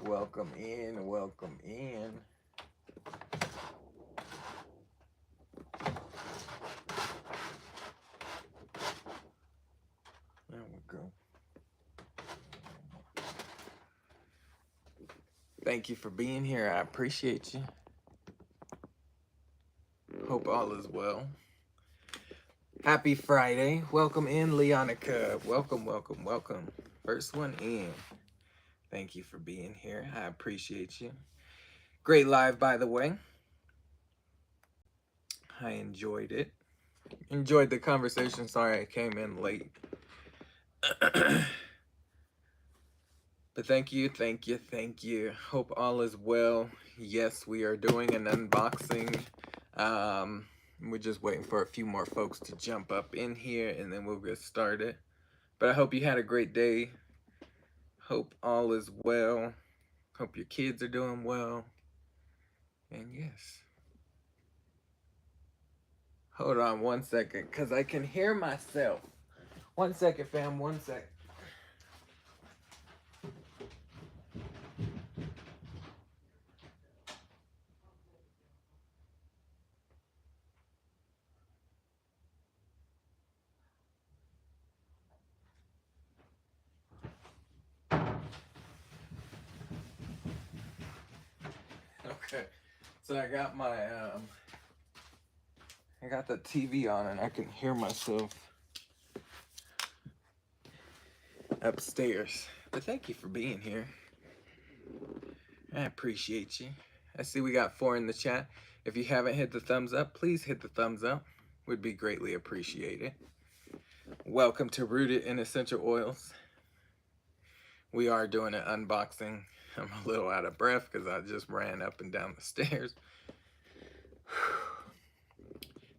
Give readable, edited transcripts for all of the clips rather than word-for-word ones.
Welcome in, welcome in. There we go. Thank you for being here. I appreciate you. Hope all is well. Happy Friday. Welcome in, Leonica. Welcome, welcome, welcome. First one in. Thank you for being here. I appreciate you. Great live, by the way. I enjoyed it. Enjoyed the conversation. Sorry I came in late. But thank you, thank you, thank you. Hope all is well. Yes, we are doing an unboxing. We're just waiting for a few more folks to jump up in here and then we'll get started. But I hope you had a great day. Hope all is well. Hope your kids are doing well. And yes. Hold on one second, because I can hear myself. 1 second, fam, 1 sec. Okay, so I got my I got the TV on and I can hear myself upstairs. But thank you for being here. I appreciate you. I see we got 4 in the chat. If you haven't hit the thumbs up, please hit the thumbs up. Would be greatly appreciated. Welcome to Rooted in Essential Oils. We are doing an unboxing. I'm a little out of breath because I just ran up and down the stairs.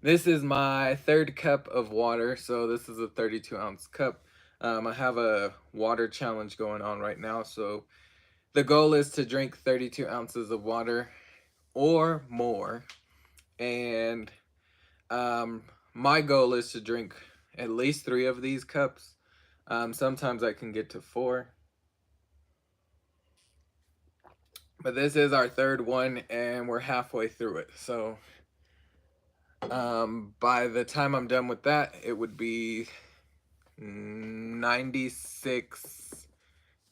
This is my 3rd cup of water. So this is a 32-ounce cup. I have a water challenge going on right now. So the goal is to drink 32 ounces of water or more. And my goal is to drink at least 3 of these cups. Sometimes I can get to 4. But this is our 3rd one and we're halfway through it. So by the time I'm done with that, it would be 96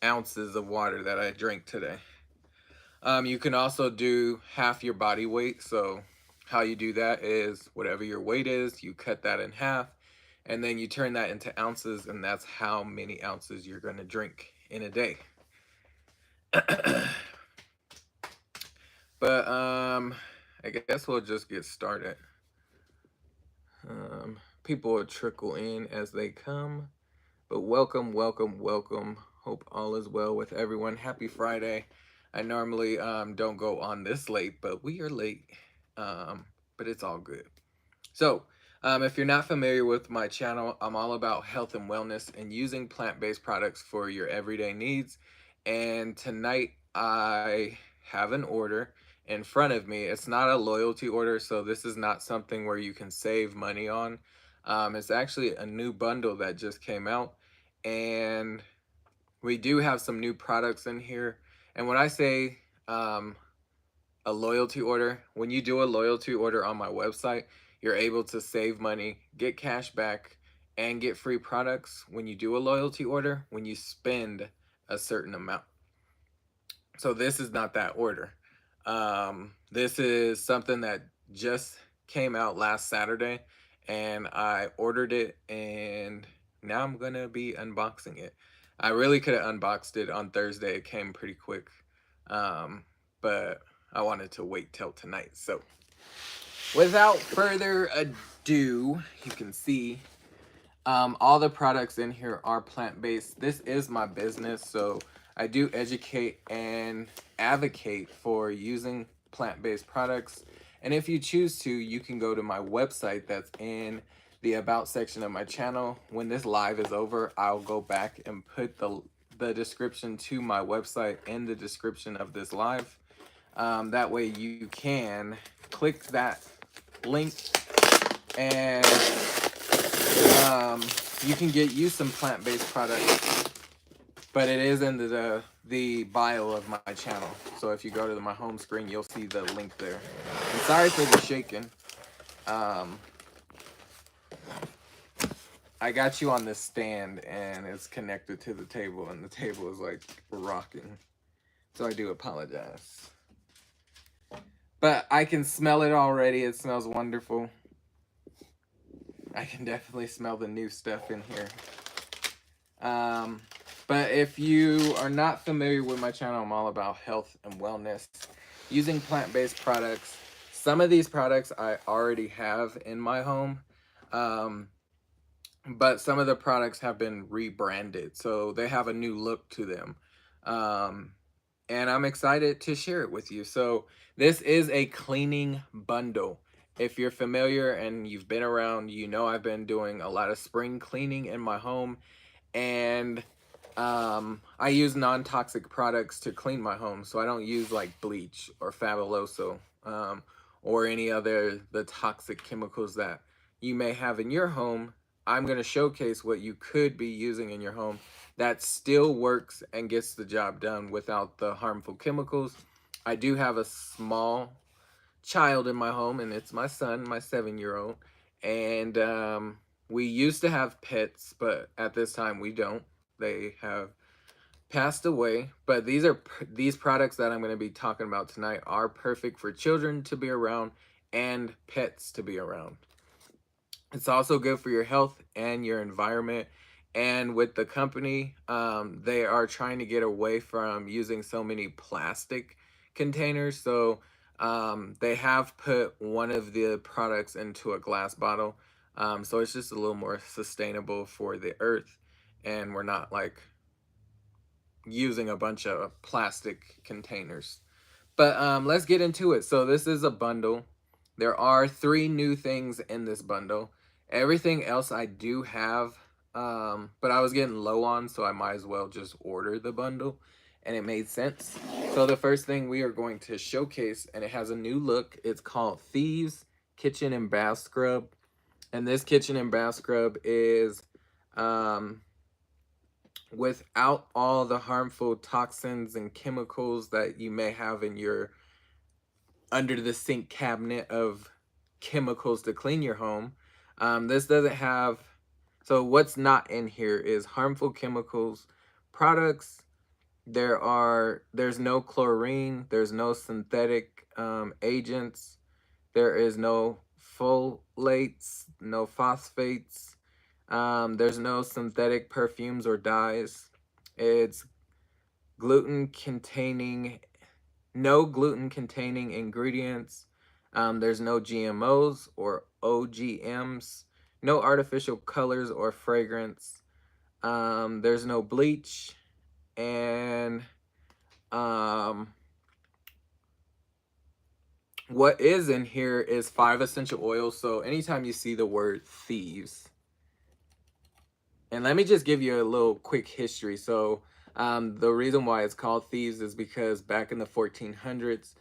ounces of water that I drank today. You can also do half your body weight. So how you do that is whatever your weight is, you cut that in half and then you turn that into ounces, and that's how many ounces you're going to drink in a day. But I guess we'll just get started. People will trickle in as they come. But welcome, welcome, welcome. Hope all is well with everyone. Happy Friday. I normally don't go on this late, but we are late. But it's all good. So if you're not familiar with my channel, I'm all about health and wellness and using plant-based products for your everyday needs. And tonight I have an order in front of me. It's not a loyalty order, so this is not something where you can save money on. It's actually a new bundle that just came out, and we do have some new products in here. And when I say a loyalty order, when you do a loyalty order on my website, you're able to save money, get cash back, and get free products when you do a loyalty order when you spend a certain amount. So this is not that order. This is something that just came out last Saturday and I ordered it and now I'm gonna be unboxing it. I really could have unboxed it on Thursday. It came pretty quick, but I wanted to wait till tonight. So without further ado, you can see all the products in here are plant-based. This is my business, so I do educate and advocate for using plant-based products. And if you choose to, you can go to my website that's in the About section of my channel. When this live is over, I'll go back and put the description to my website in the description of this live. That way you can click that link and you can get you some plant-based products. but it is in the bio of my channel. So if you go to my home screen, you'll see the link there. And sorry for the shaking. I got you on this stand and it's connected to the table, and the table is like rocking. So I do apologize. But I can smell it already. It smells wonderful. I can definitely smell the new stuff in here. But if you are not familiar with my channel, I'm all about health and wellness, using plant-based products. Some of these products I already have in my home, but some of the products have been rebranded, so they have a new look to them. And I'm excited to share it with you. So this is a cleaning bundle. If you're familiar and you've been around, you know I've been doing a lot of spring cleaning in my home, and I use non-toxic products to clean my home. So I don't use like bleach or Fabuloso, or any other the toxic chemicals that you may have in your home. I'm going to showcase what you could be using in your home that still works and gets the job done without the harmful chemicals. I do have a small child in my home, and it's my son, my 7-year-old. And we used to have pets, but at this time we don't. They have passed away. But these products that I'm going to be talking about tonight are perfect for children to be around and pets to be around. It's also good for your health and your environment. And with the company, they are trying to get away from using so many plastic containers. So they have put one of the products into a glass bottle. So it's just a little more sustainable for the earth. And we're not like using a bunch of plastic containers. But let's get into it. So this is a bundle. There are 3 new things in this bundle. Everything else I do have, but I was getting low on, so I might as well just order the bundle, and it made sense. So the first thing we are going to showcase, and it has a new look, it's called Thieves Kitchen and Bath Scrub. And this kitchen and bath scrub is without all the harmful toxins and chemicals that you may have in your under the sink cabinet of chemicals to clean your home. This doesn't have, so what's not in here is harmful chemicals, products. There's no chlorine, there's no synthetic agents, there is no folates, no phosphates, there's no synthetic perfumes or dyes. It's gluten containing no gluten containing ingredients. There's no GMOs or OGMs, no artificial colors or fragrance. There's no bleach, and what is in here is 5 essential oils. So anytime you see the word thieves, and let me just give you a little quick history. So the reason why it's called thieves is because back in the 1400s,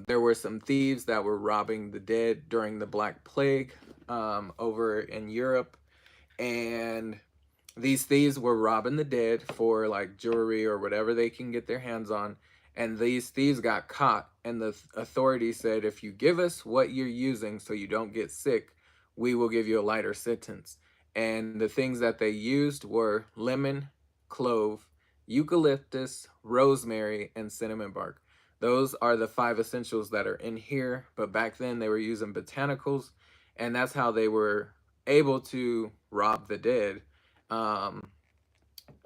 there were some thieves that were robbing the dead during the Black Plague over in Europe. And these thieves were robbing the dead for like jewelry or whatever they can get their hands on. And these thieves got caught. And the authorities said, if you give us what you're using so you don't get sick, we will give you a lighter sentence. And the things that they used were lemon, clove, eucalyptus, rosemary, and cinnamon bark. Those are the 5 essentials that are in here. But back then they were using botanicals, and that's how they were able to rob the dead.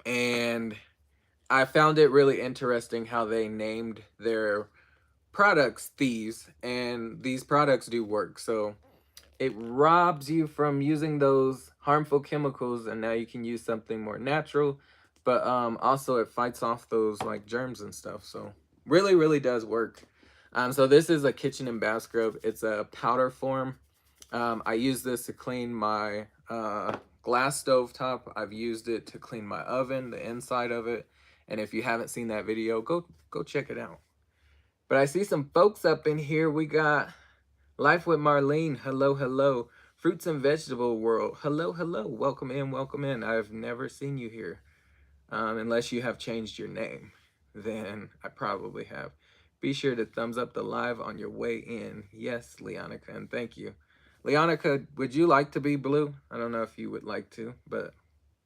And I found it really interesting how they named their products thieves, and these products do work. So it robs you from using those harmful chemicals, and now you can use something more natural, but also it fights off those like germs and stuff. So really does work. So this is a kitchen and bath scrub. It's a powder form. I use this to clean my glass stove top. I've used it to clean my oven, the inside of it. And if you haven't seen that video, go check it out. But I see some folks up in here. We got Life with Marlene. Hello. Fruits and Vegetable World. Hello. Welcome in. I've never seen you here. unless you have changed your name, then I probably have. Be sure to thumbs up the live on your way in. Yes, Leonica, and thank you. Leonica, would you like to be blue? I don't know if you would like to, but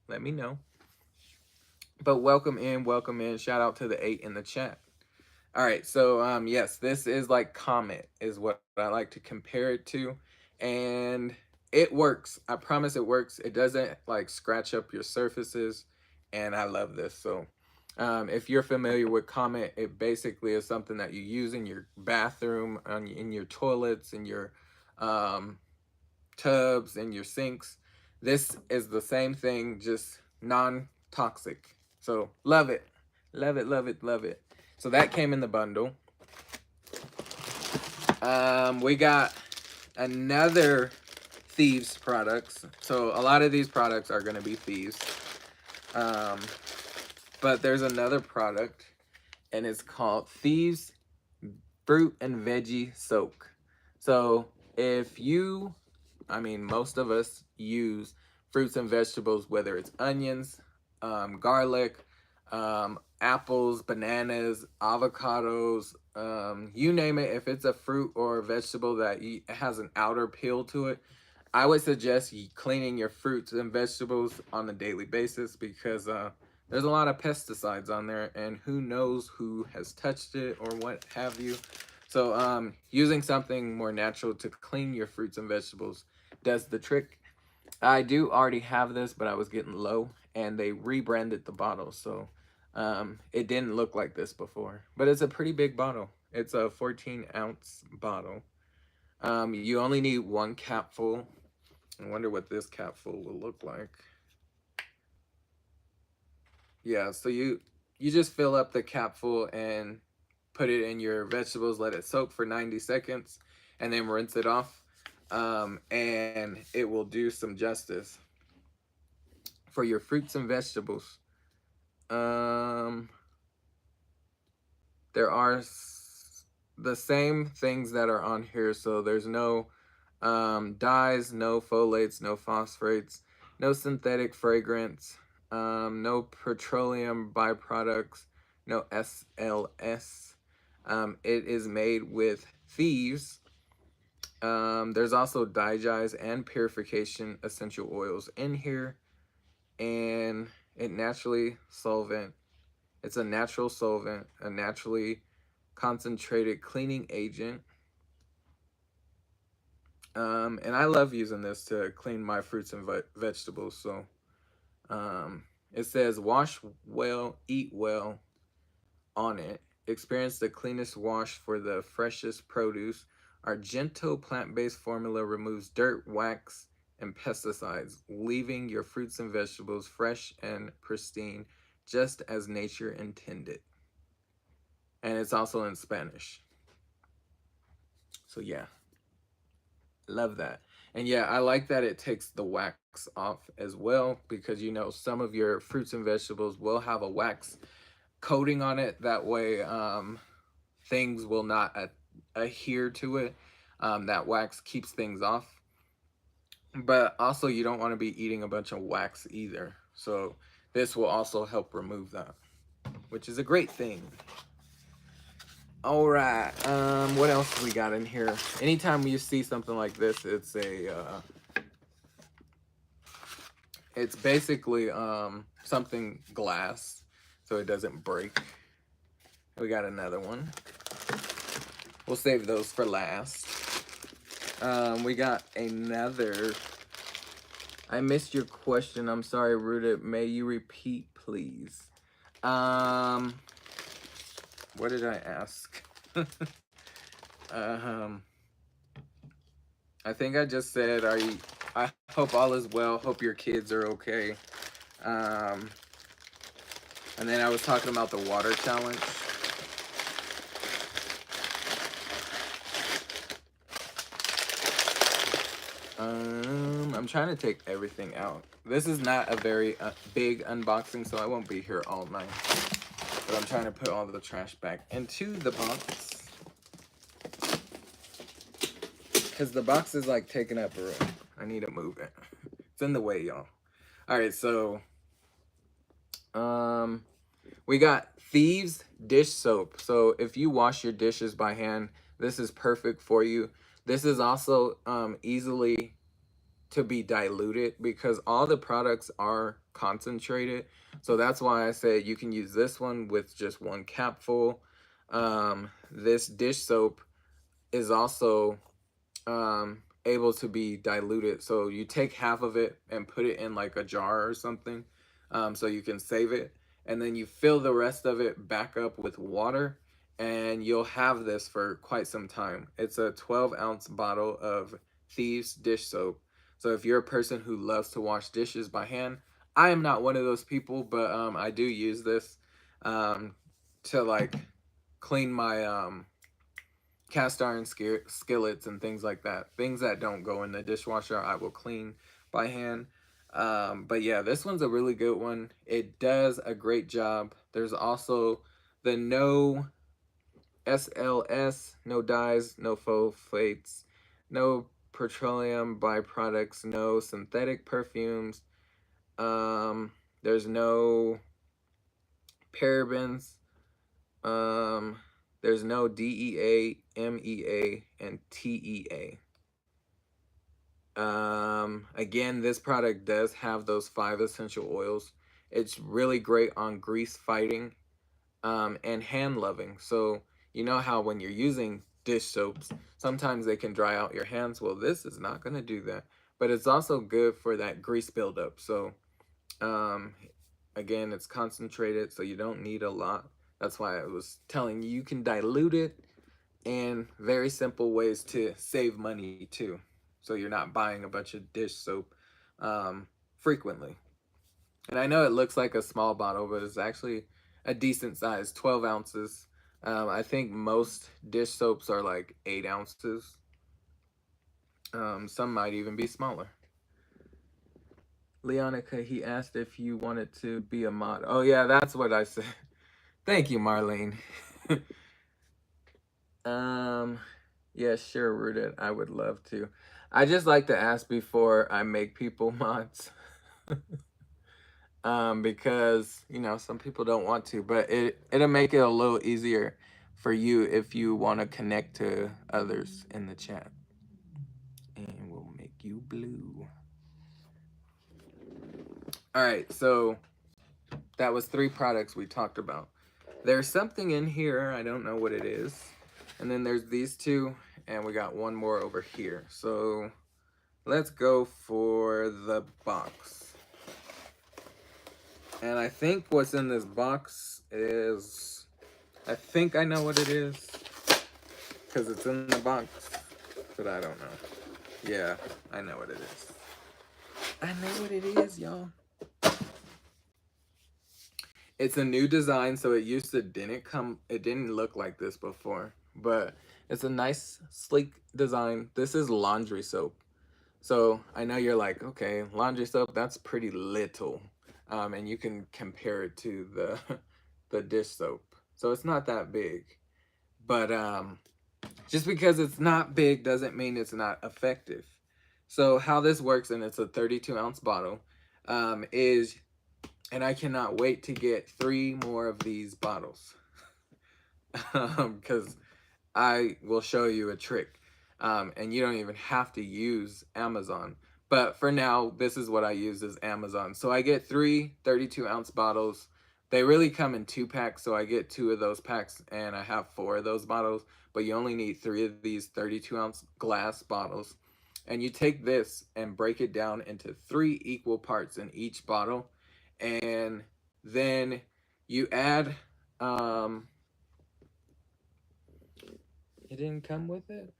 let me know. But welcome in, welcome in. Shout out to the 8 in the chat. All right, so yes, this is like Comet is what I like to compare it to, and it works. I promise it works. It doesn't like scratch up your surfaces, and I love this. So if you're familiar with Comet, it basically is something that you use in your bathroom, in your toilets, in your um, tubs, in your sinks. This is the same thing, just non-toxic. So love it, love it, love it, love it. So that came in the bundle. We got another Thieves products. So a lot of these products are going to be Thieves. But there's another product, and it's called Thieves Fruit and Veggie Soak. So if you, I mean, most of us use fruits and vegetables, whether it's onions, garlic, apples, bananas, avocados, you name it. If it's a fruit or a vegetable that has an outer peel to it, I would suggest cleaning your fruits and vegetables on a daily basis, because there's a lot of pesticides on there, and who knows who has touched it or what have you. So using something more natural to clean your fruits and vegetables does the trick. I do already have this, but I was getting low, and they rebranded the bottle, so it didn't look like this before. But it's a pretty big bottle. It's a 14-ounce bottle. You only need one capful. I wonder what this capful will look like. Yeah, so you just fill up the capful and put it in your vegetables, let it soak for 90 seconds, and then rinse it off. And it will do some justice for your fruits and vegetables. There are the same things that are on here, so there's no dyes, no phthalates, no phosphates, no synthetic fragrance, no petroleum byproducts, no SLS. It is made with Thieves. There's also digize and purification essential oils in here, and it naturally solvent. It's a natural solvent, a naturally concentrated cleaning agent. And I love using this to clean my fruits and vegetables. So it says wash well, eat well on it. Experience the cleanest wash for the freshest produce. Our gentle plant-based formula removes dirt, wax, and pesticides, leaving your fruits and vegetables fresh and pristine, just as nature intended. And it's also in Spanish. So yeah, love that. And yeah, I like that it takes the wax off as well, because you know some of your fruits and vegetables will have a wax coating on it. That way things will not adhere to it. That wax keeps things off. But also you don't want to be eating a bunch of wax either. So this will also help remove that, which is a great thing. All right, what else we got in here? Anytime you see something like this, it's basically something glass, so it doesn't break. We got another one. We'll save those for last. We got another. I missed your question. I'm sorry, Ruda. May you repeat, please? What did I ask? I think I just said, I hope all is well. Hope your kids are okay. And then I was talking about the water challenge. I'm trying to take everything out. This is not a very big unboxing, so I won't be here all night. But I'm trying to put all the trash back into the box, because the box is like taking up a room. I need to move it. It's in the way, y'all. All right, so Um, we got Thieves dish soap. So if you wash your dishes by hand, this is perfect for you. This is also easily to be diluted because all the products are concentrated. So that's why I said you can use this one with just one capful. This dish soap is also able to be diluted. So you take half of it and put it in like a jar or something, so you can save it, and then you fill the rest of it back up with water, and you'll have this for quite some time. It's a 12-ounce bottle of Thieves dish soap. So if you're a person who loves to wash dishes by hand, I am not one of those people, but I do use this um, to like clean my cast iron skillets and things like that. Things that don't go in the dishwasher, I will clean by hand. But yeah, this one's a really good one. It does a great job. There's also the no SLS, no dyes, no phosphates, no petroleum byproducts, no synthetic perfumes. There's no parabens. Um, there's no DEA, MEA, and TEA. Again, this product does have those 5 essential oils. It's really great on grease fighting and hand loving. So, you know how when you're using dish soaps, sometimes they can dry out your hands. Well, this is not going to do that. But it's also good for that grease buildup. So, um, again, it's concentrated, so you don't need a lot. That's why I was telling you you can dilute it, and very simple ways to save money too. So you're not buying a bunch of dish soap frequently. And I know it looks like a small bottle, but it's actually a decent size, 12 ounces. I think most dish soaps are like 8 ounces. Some might even be smaller. Leonica, he asked if you wanted to be a mod. Oh, yeah, that's what I said. Thank you, Marlene. um, yeah, sure, Rooted. I would love to. I just like to ask before I make people mods. Because some people don't want to, but it'll make it a little easier for you if you want to connect to others in the chat, and we'll make you blue. All right, so that was 3 products we talked about. There's something in here, I don't know what it is, and then there's these 2, and we got one more over here. So let's go for the box. And I think what's in this box is, I think I know what it is, because it's in the box, but I don't know. Yeah, I know what it is. I know what it is, y'all. It's a new design, so it didn't look like this before, but it's a nice, sleek design. This is laundry soap. So I know you're like, okay, laundry soap, that's pretty little. And you can compare it to the dish soap. So it's not that big. But just because it's not big doesn't mean it's not effective. So how this works, and it's a 32-ounce bottle, is, and I cannot wait to get 3 more of these bottles. Because I will show you a trick. And you don't even have to use Amazon. But for now, this is what I use is Amazon. So I get 3 32-ounce bottles. They really come in 2 packs, so I get 2 of those packs, and I have 4 of those bottles. But you only need 3 of these 32-ounce glass bottles. And you take this and break it down into 3 equal parts in each bottle. And then you add... it didn't come with it?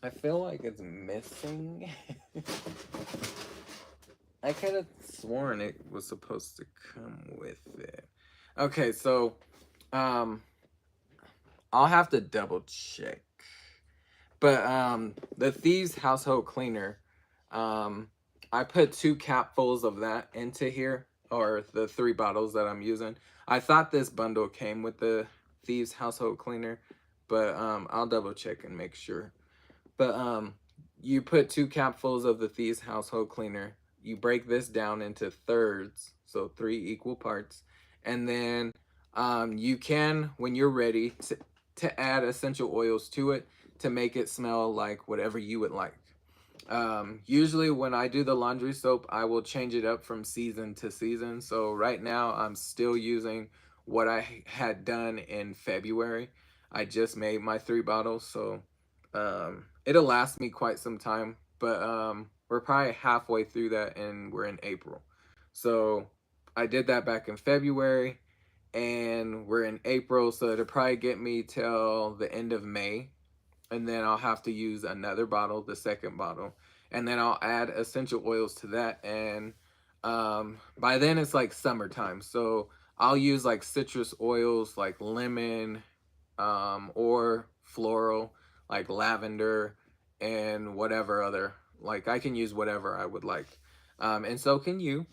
I feel like it's missing. I could have sworn it was supposed to come with it. Okay, so I'll have to double check. But the Thieves household cleaner, I put 2 capfuls of that into here, or the 3 bottles that I'm using. I thought this bundle came with the Thieves household cleaner, but I'll double check and make sure. But you put 2 capfuls of the Thieves household cleaner, you break this down into thirds, so 3 equal parts, and then you can, when you're ready, to add essential oils to it to make it smell like whatever you would like. Usually when I do the laundry soap, I will change it up from season to season. So right now I'm still using what I had done in February. I just made my 3 bottles, so it'll last me quite some time. But we're probably halfway through that, and we're in April. So I did that back in February, and we're in April, so it'll probably get me till the end of May, and then I'll have to use another bottle, the second bottle, and then I'll add essential oils to that. And by then it's like summertime, so I'll use like citrus oils like lemon, or floral like lavender, and whatever other, like I can use whatever I would like, and so can you.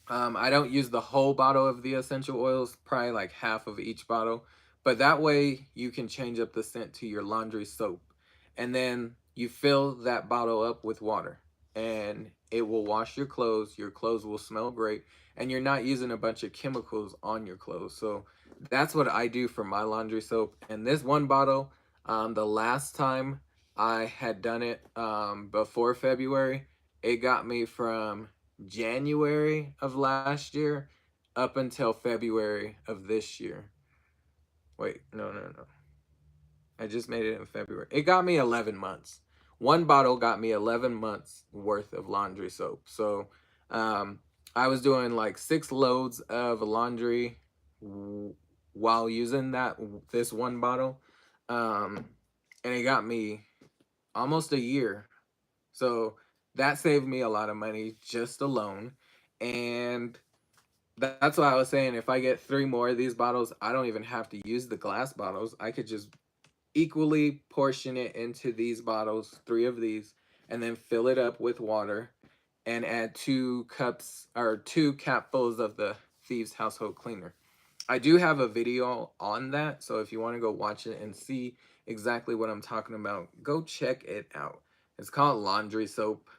I don't use the whole bottle of the essential oils, probably like half of each bottle, but that way you can change up the scent to your laundry soap. And then you fill that bottle up with water, and it will wash your clothes will smell great, and you're not using a bunch of chemicals on your clothes. So that's what I do for my laundry soap. And this one bottle, the last time I had done it before February, it got me from January of last year up until February of this year. Wait, no, no, no. I just made it in February. It got me 11 months. One bottle got me 11 months worth of laundry soap. So um, I was doing like 6 loads of laundry while using this one bottle. Um, and it got me almost a year. So that saved me a lot of money just alone. And that's why I was saying, if I get 3 more of these bottles, I don't even have to use the glass bottles. I could just equally portion it into these bottles, 3 of these, and then fill it up with water and add 2 cups or 2 capfuls of the Thieves Household Cleaner. I do have a video on that, so if you want to go watch it and see exactly what I'm talking about, go check it out. It's called laundry soap,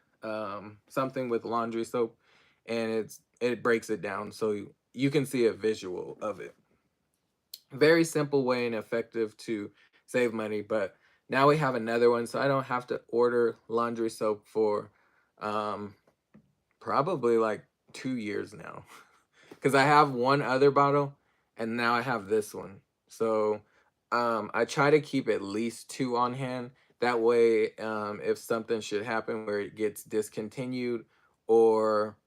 something with laundry soap, and it breaks it down so you can see a visual of it. Very simple way and effective to save money. But now we have another one, so I don't have to order laundry soap for um, probably like 2 years now. Because I have one other bottle, and now I have this one. So I try to keep at least 2 on hand. That way, if something should happen where it gets discontinued, or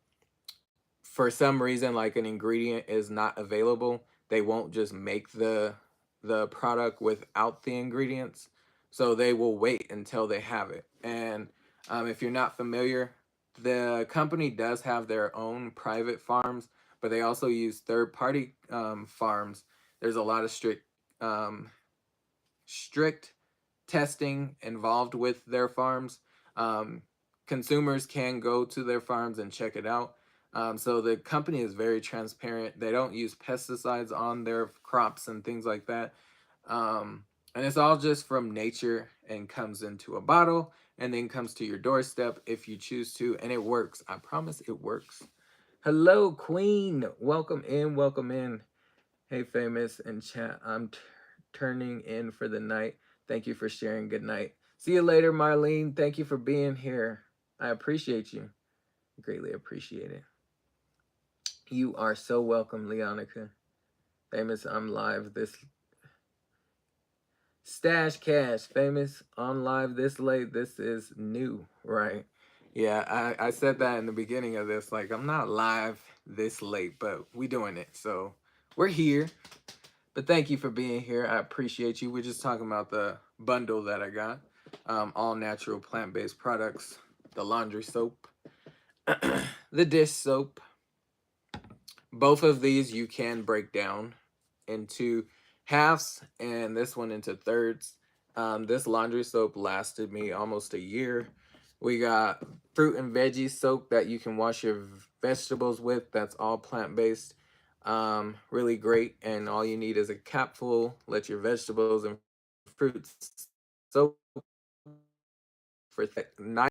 for some reason like an ingredient is not available, they won't just make the product without the ingredients. So they will wait until they have it. And if you're not familiar, the company does have their own private farms, but they also use third party farms. There's a lot of um, strict testing involved with their farms. Um, Consumers can go to their farms and check it out. So the company is very transparent. They don't use pesticides on their crops and things like that. And it's all just from nature and comes into a bottle and then comes to your doorstep if you choose to. And it works. I promise it works. Hello, Queen. Welcome in. Welcome in. Hey, famous and chat. I'm turning in for the night. Thank you for sharing. Good night. See you later, Marlene. Thank you for being here. I appreciate you. Greatly appreciate it. You are so welcome, Leonica. Famous, I'm live this Stash Cash. Famous, on live this late. This is new, right? Yeah, I said that in the beginning of this. Like, I'm not live this late, but we doing it. So we're here. But thank you for being here. I appreciate you. We're just talking about the bundle that I got. All natural plant-based products, the laundry soap, the dish soap. Both of these you can break down into halves, and this one into thirds. This laundry soap lasted me almost a year. We got fruit and veggie soap that you can wash your vegetables with. That's all plant-based. Really great. And all you need is a capful. Let your vegetables and fruits soak for nice